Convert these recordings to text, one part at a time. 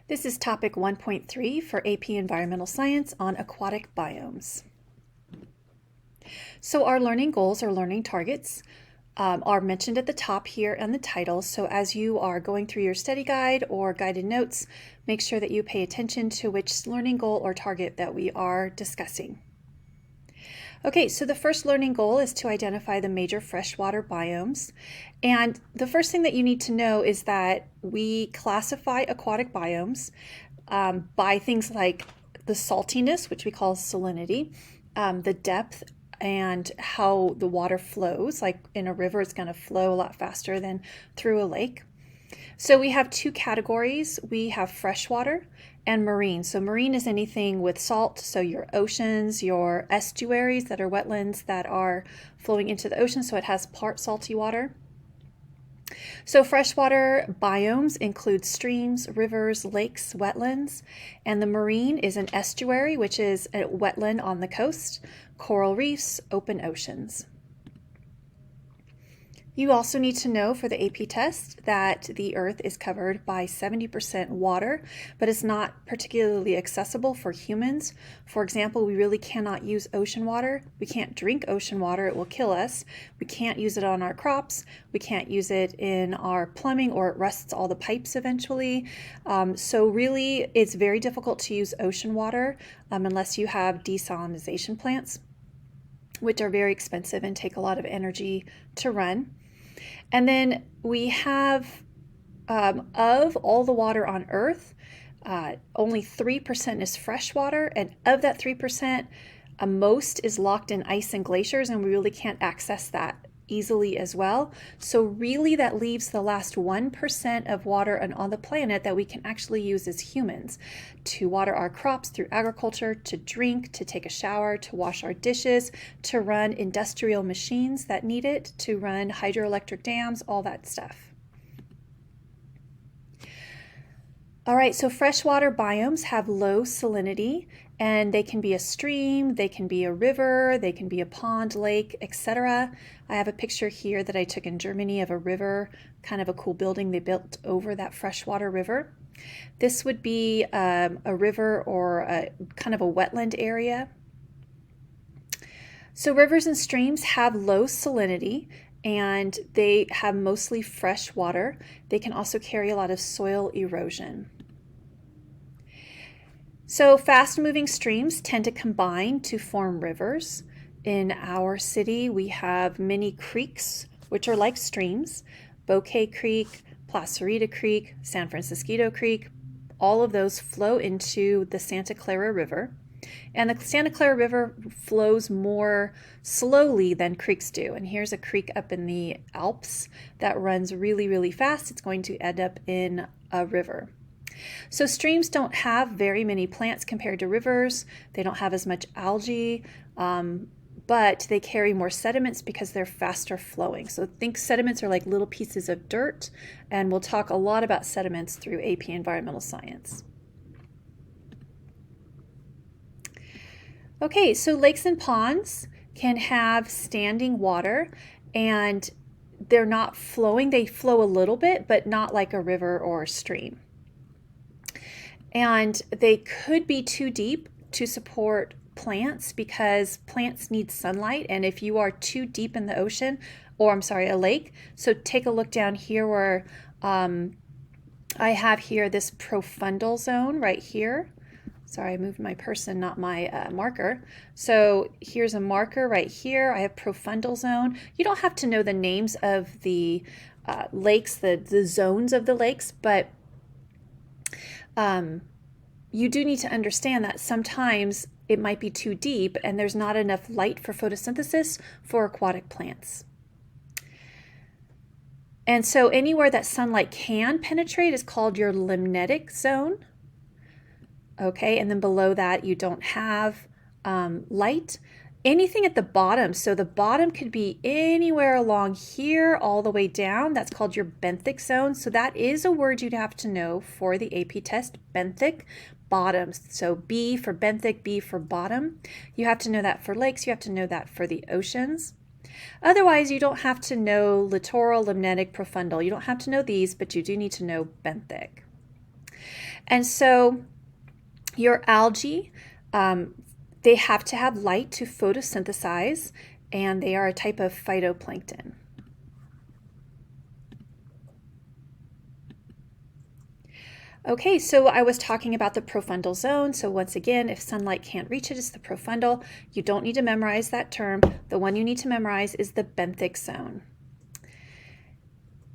This is topic 1.3 for AP Environmental Science on aquatic biomes. So our learning goals or learning targets are mentioned at the top here in the title. So as you are going through your study guide or guided notes, make sure that you pay attention to which learning goal or target that we are discussing. Okay, so the first learning goal is to identify the major freshwater biomes. And the first thing that you need to know is that we classify aquatic biomes by things like the saltiness, which we call salinity, the depth, and how the water flows. Like in a river, it's going to flow a lot faster than through a lake. So we have two categories. We have freshwater and marine. So marine is anything with salt, so your oceans, your estuaries that are wetlands that are flowing into the ocean, so it has part salty water. So freshwater biomes include streams, rivers, lakes, wetlands, and the marine is an estuary, which is a wetland on the coast, coral reefs, open oceans. You also need to know for the AP test that the Earth is covered by 70% water, but it's not particularly accessible for humans. For example, we really cannot use ocean water. We can't drink ocean water, it will kill us. We can't use it on our crops. We can't use it in our plumbing, or it rusts all the pipes eventually. So really, it's very difficult to use ocean water unless you have desalination plants, which are very expensive and take a lot of energy to run. And then we have, of all the water on Earth, only 3% is fresh water, and of that 3%, most is locked in ice and glaciers, and we really can't access that easily as well. So really that leaves the last 1% of water on the planet that we can actually use as humans to water our crops through agriculture, to drink, to take a shower, to wash our dishes, to run industrial machines that need it, to run hydroelectric dams, all that stuff. All right, so freshwater biomes have low salinity, and they can be a stream, they can be a river, they can be a pond, lake, etc. I have a picture here that I took in Germany of a river, kind of a cool building they built over that freshwater river. This would be a river or a kind of a wetland area. So rivers and streams have low salinity, and they have mostly fresh water. They can also carry a lot of soil erosion. So fast-moving streams tend to combine to form rivers. In our city, we have many creeks, which are like streams. Bouquet Creek, Placerita Creek, San Francisco Creek, all of those flow into the Santa Clara River. And the Santa Clara River flows more slowly than creeks do. And here's a creek up in the Alps that runs really, really fast. It's going to end up in a river. So streams don't have very many plants compared to rivers. They don't have as much algae, but they carry more sediments because they're faster flowing. So think sediments are like little pieces of dirt, and we'll talk a lot about sediments through AP Environmental Science. Okay, so lakes and ponds can have standing water, and they're not flowing. They flow a little bit, but not like a river or a stream. And they could be too deep to support plants because plants need sunlight. And if you are too deep in the ocean, or I'm sorry, a lake, so take a look down here where I have here this profundal zone right here. Sorry, I moved my person, not my marker. So here's a marker right here. I have profundal zone. You don't have to know the names of the lakes, the zones of the lakes, but you do need to understand that sometimes it might be too deep and there's not enough light for photosynthesis for aquatic plants. And so anywhere that sunlight can penetrate is called your limnetic zone. Okay, and then below that you don't have light. Anything at the bottom, so the bottom could be anywhere along here all the way down, that's called your benthic zone. So that is a word you'd have to know for the AP test, benthic, bottoms. So B for benthic, B for bottom. You have to know that for lakes, you have to know that for the oceans. Otherwise, you don't have to know littoral, limnetic, profundal. You don't have to know these, but you do need to know benthic. And so your algae, they have to have light to photosynthesize, and they are a type of phytoplankton. Okay, so I was talking about the profundal zone. So once again, if sunlight can't reach it, it's the profundal. You don't need to memorize that term. The one you need to memorize is the benthic zone.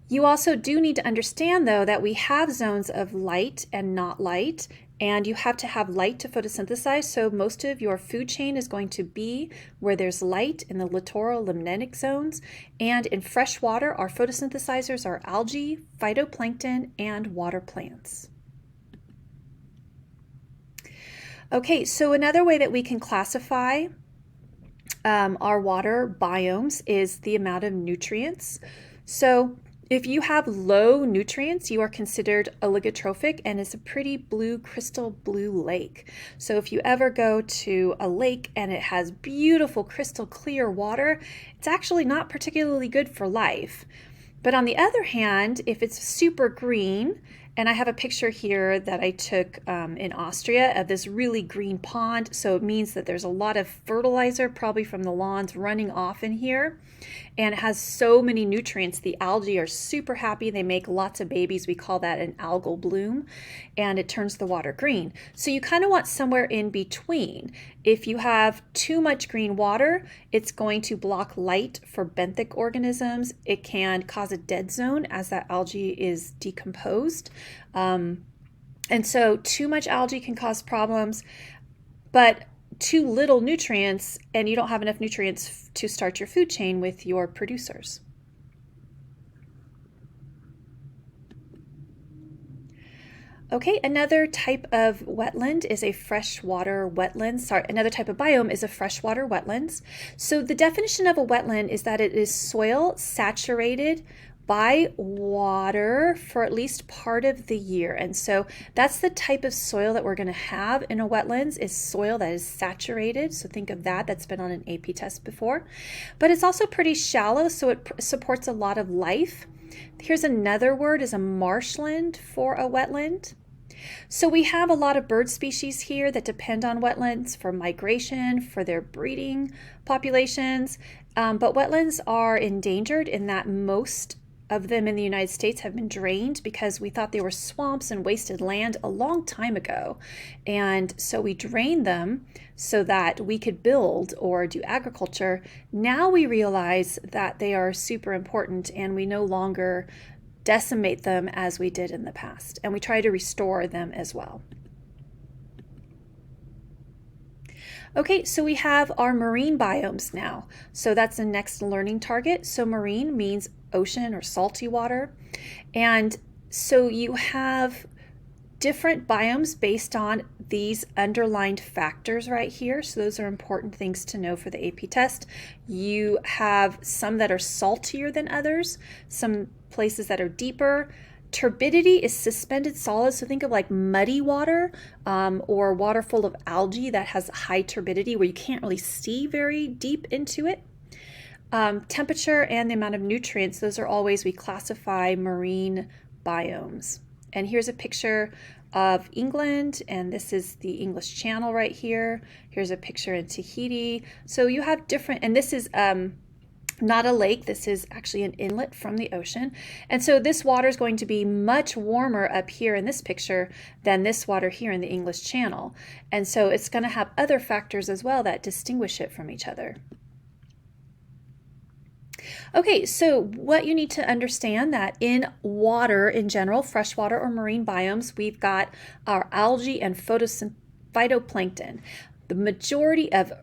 You also do need to understand, though, that we have zones of light and not light, and you have to have light to photosynthesize. So most of your food chain is going to be where there's light in the littoral limnetic zones. And in fresh water, our photosynthesizers are algae, phytoplankton, and water plants. Okay, so another way that we can classify our water biomes is the amount of nutrients. So if you have low nutrients, you are considered oligotrophic, and it's a pretty blue, crystal blue lake. So if you ever go to a lake and it has beautiful, crystal clear water, it's actually not particularly good for life. But on the other hand, if it's super green, and I have a picture here that I took in Austria of this really green pond, so it means that there's a lot of fertilizer, probably from the lawns, running off in here. And it has so many nutrients. The algae are super happy. They make lots of babies. We call that an algal bloom, and it turns the water green. So you kind of want somewhere in between. If you have too much green water, it's going to block light for benthic organisms. It can cause a dead zone as that algae is decomposed. And so too much algae can cause problems, but too little nutrients, and you don't have enough nutrients to start your food chain with your producers. Okay, another type of wetland is a freshwater wetland. Sorry, another type of biome is a freshwater wetlands. So the definition of a wetland is that it is soil saturated by water for at least part of the year. And so that's the type of soil that we're going to have in a wetlands, is soil that is saturated. So think of that. That's been on an AP test before. But it's also pretty shallow, so it supports a lot of life. Here's another word, is a marshland for a wetland. So we have a lot of bird species here that depend on wetlands for migration, for their breeding populations. But wetlands are endangered in that most of them in the United States have been drained because we thought they were swamps and wasted land a long time ago. And so we drained them so that we could build or do agriculture. Now we realize that they are super important, and we no longer decimate them as we did in the past. And we try to restore them as well. Okay, so we have our marine biomes now. So that's the next learning target. So marine means ocean or salty water. And so you have different biomes based on these underlined factors right here. So those are important things to know for the AP test. You have some that are saltier than others, some places that are deeper. Turbidity is suspended solids, so think of like muddy water or water full of algae that has high turbidity where you can't really see very deep into it. Temperature and the amount of nutrients, those are all ways we classify marine biomes. And here's a picture of England, and this is the English Channel right here. Here's a picture in Tahiti. So you have different, and this is not a lake, this is actually an inlet from the ocean. And so this water is going to be much warmer up here in this picture than this water here in the English Channel. And so it's going to have other factors as well that distinguish it from each other. Okay, so what you need to understand that in water in general, freshwater or marine biomes, we've got our algae and phytoplankton. The majority of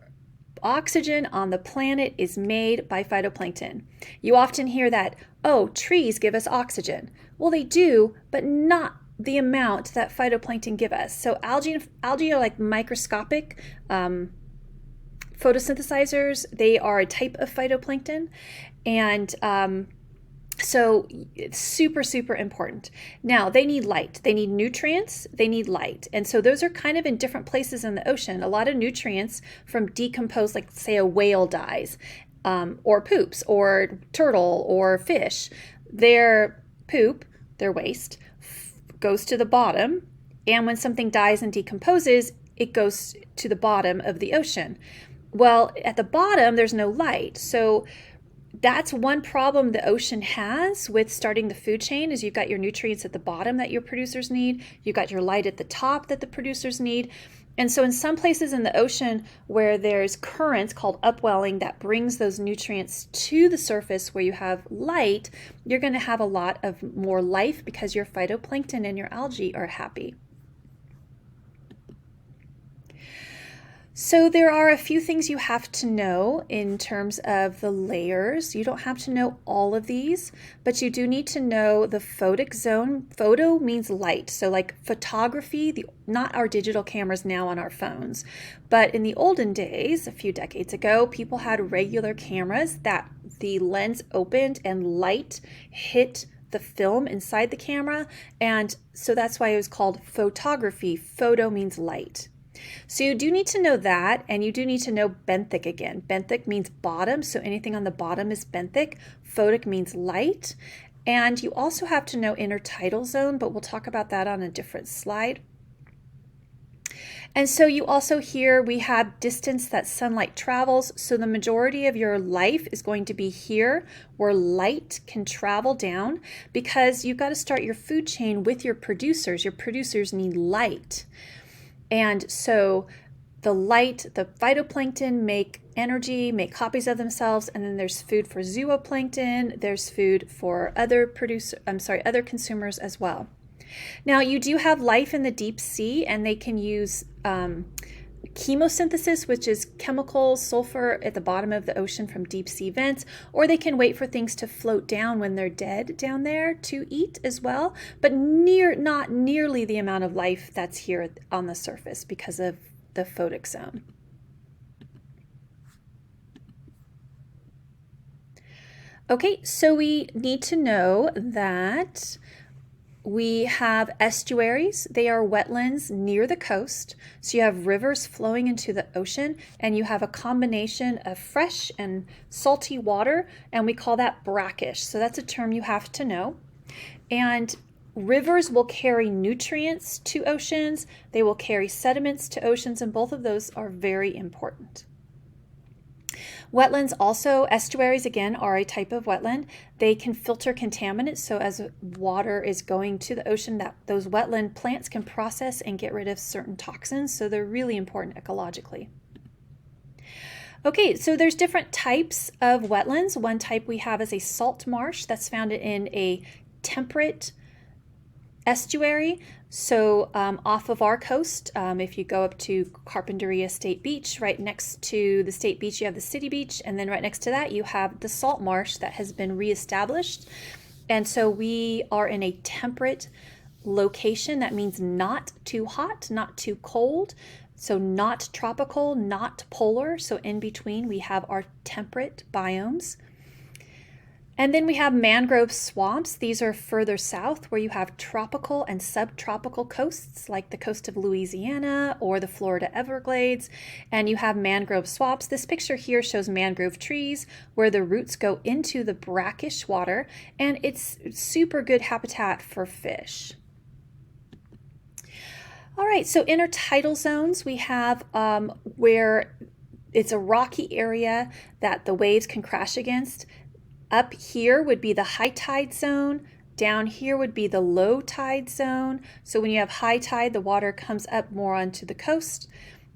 oxygen on the planet is made by phytoplankton. You often hear that, oh, trees give us oxygen. Well, they do, but not the amount that phytoplankton give us. So algae are like microscopic photosynthesizers. They are a type of phytoplankton, and so it's super, super important. Now, they need light. They need nutrients. They need light. And so those are kind of in different places in the ocean. A lot of nutrients from decomposed, like say a whale dies, or poops, or turtle, or fish. Their poop, their waste, goes to the bottom, and when something dies and decomposes, it goes to the bottom of the ocean. Well, at the bottom, there's no light. So that's one problem the ocean has with starting the food chain is you've got your nutrients at the bottom that your producers need. You've got your light at the top that the producers need. And so in some places in the ocean where there's currents called upwelling that brings those nutrients to the surface where you have light, you're going to have a lot of more life because your phytoplankton and your algae are happy. So there are a few things you have to know in terms of the layers. You don't have to know all of these, but you do need to know the photic zone. Photo means light. So like photography, not our digital cameras now on our phones, but in the olden days, a few decades ago, people had regular cameras that the lens opened and light hit the film inside the camera. And so that's why it was called photography. Photo means light. So you do need to know that, and you do need to know benthic again. Benthic means bottom, so anything on the bottom is benthic. Photic means light. And you also have to know intertidal zone, but we'll talk about that on a different slide. And so you also here, we have distance that sunlight travels. So the majority of your life is going to be here where light can travel down because you've got to start your food chain with your producers. Your producers need light. And so the light, the phytoplankton make energy, make copies of themselves, and then there's food for zooplankton, there's food for other consumers as well. Now you do have life in the deep sea, and they can use chemosynthesis, which is chemicals, sulfur at the bottom of the ocean from deep sea vents, or they can wait for things to float down when they're dead down there to eat as well, but not nearly the amount of life that's here on the surface because of the photic zone. Okay, so we need to know that we have estuaries. They are wetlands near the coast. So you have rivers flowing into the ocean, and you have a combination of fresh and salty water, and we call that brackish. So that's a term you have to know. And rivers will carry nutrients to oceans. They will carry sediments to oceans, and both of those are very important. Wetlands also, estuaries again, are a type of wetland. They can filter contaminants, so as water is going to the ocean, those wetland plants can process and get rid of certain toxins, so they're really important ecologically. Okay, so there's different types of wetlands. One type we have is a salt marsh that's found in a temperate estuary. So off of our coast, if you go up to Carpinteria State Beach, right next to the state beach, you have the city beach, and then right next to that, you have the salt marsh that has been reestablished. And so we are in a temperate location. That means not too hot, not too cold. So not tropical, not polar. So in between, we have our temperate biomes. And then we have mangrove swamps. These are further south where you have tropical and subtropical coasts like the coast of Louisiana or the Florida Everglades. And you have mangrove swamps. This picture here shows mangrove trees where the roots go into the brackish water, and it's super good habitat for fish. All right, so intertidal zones we have where it's a rocky area that the waves can crash against. Up here would be the high tide zone. Down here would be the low tide zone. So when you have high tide, the water comes up more onto the coast.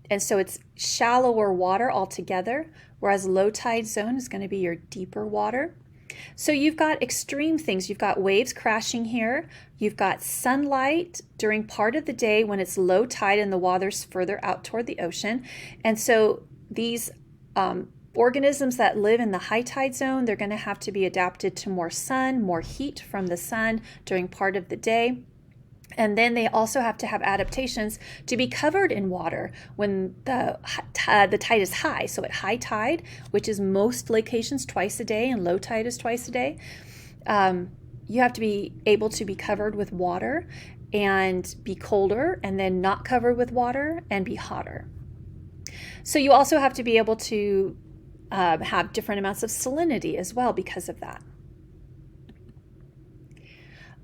And so it's shallower water altogether, whereas low tide zone is going to be your deeper water. So you've got extreme things. You've got waves crashing here. You've got sunlight during part of the day when it's low tide and the water's further out toward the ocean. And so these organisms that live in the high tide zone, they're going to have to be adapted to more sun, more heat from the sun during part of the day. And then they also have to have adaptations to be covered in water when the tide is high. So at high tide, which is most locations twice a day, and low tide is twice a day, you have to be able to be covered with water and be colder, and then not covered with water and be hotter. So you also have to be able to have different amounts of salinity as well because of that.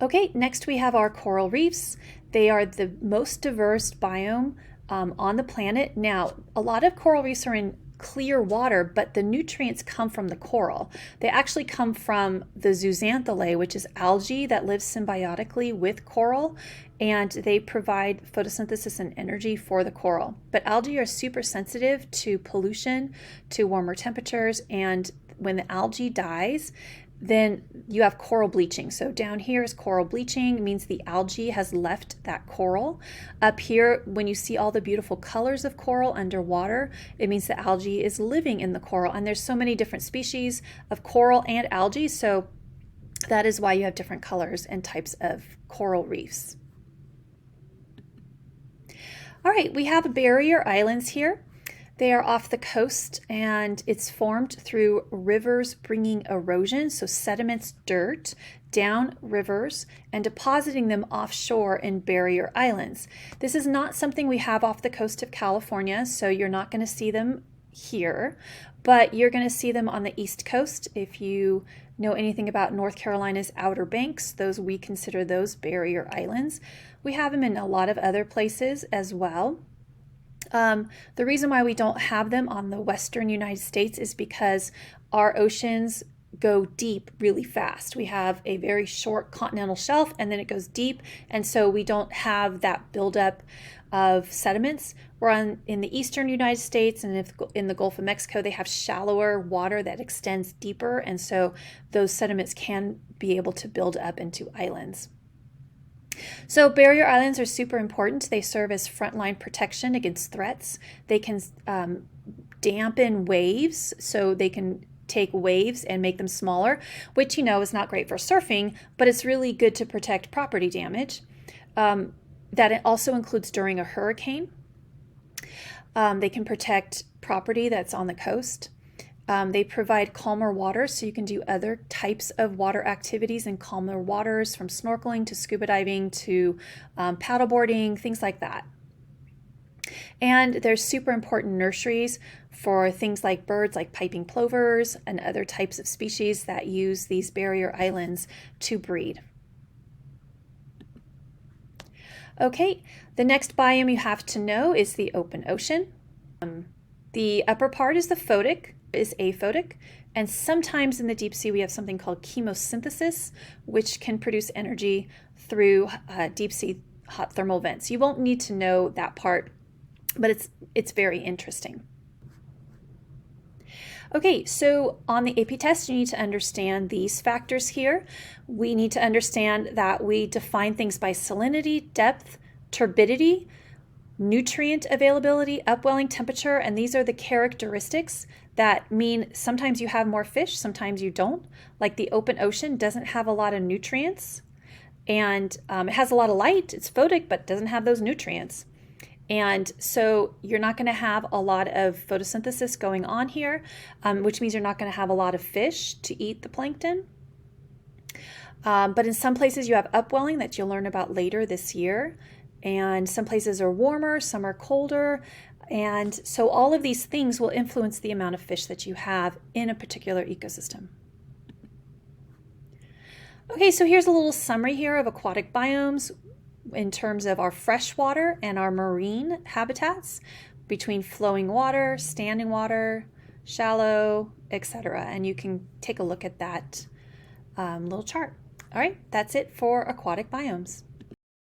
Okay, next we have our coral reefs. They are the most diverse biome on the planet. Now, a lot of coral reefs are in clear water, but the nutrients come from the coral. They actually come from the zooxanthellae, which is algae that lives symbiotically with coral, and they provide photosynthesis and energy for the coral. But algae are super sensitive to pollution, to warmer temperatures, and when the algae dies, then you have coral bleaching. So down here is coral bleaching. It means the algae has left that coral. Up here, when you see all the beautiful colors of coral underwater, it means the algae is living in the coral. And there's so many different species of coral and algae, so that is why you have different colors and types of coral reefs. All right, we have barrier islands here. They are off the coast, and it's formed through rivers bringing erosion, so sediments, dirt, down rivers and depositing them offshore in barrier islands. This is not something we have off the coast of California, so you're not going to see them here, but you're going to see them on the East Coast. If you know anything about North Carolina's Outer Banks, we consider those barrier islands. We have them in a lot of other places as well. The reason why we don't have them on the western United States is because our oceans go deep really fast. We have a very short continental shelf, and then it goes deep, and so we don't have that buildup of sediments. We're in the eastern United States, and in the Gulf of Mexico, they have shallower water that extends deeper, and so those sediments can be able to build up into islands. So barrier islands are super important. They serve as frontline protection against threats. They can dampen waves, so they can take waves and make them smaller, which is not great for surfing, but it's really good to protect property damage. That it also includes during a hurricane. They can protect property that's on the coast. They provide calmer water, so you can do other types of water activities in calmer waters, from snorkeling to scuba diving to paddleboarding, things like that. And there's super important nurseries for things like birds like piping plovers and other types of species that use these barrier islands to breed. Okay, the next biome you have to know is the open ocean. The upper part is the photic, is aphotic, and sometimes in the deep sea we have something called chemosynthesis, which can produce energy through deep sea hot thermal vents. You won't need to know that part, but it's very interesting. Okay, so on the AP test, you need to understand these factors here. We need to understand that we define things by salinity, depth, turbidity, nutrient availability, upwelling temperature, and these are the characteristics that mean sometimes you have more fish, sometimes you don't. Like the open ocean doesn't have a lot of nutrients, and it has a lot of light. It's photic, but doesn't have those nutrients. And so you're not going to have a lot of photosynthesis going on here, which means you're not going to have a lot of fish to eat the plankton. But in some places you have upwelling that you'll learn about later this year. And some places are warmer, some are colder. And so all of these things will influence the amount of fish that you have in a particular ecosystem. Okay, so here's a little summary here of aquatic biomes in terms of our freshwater and our marine habitats, between flowing water, standing water, shallow, etc. And you can take a look at that little chart. All right, that's it for aquatic biomes.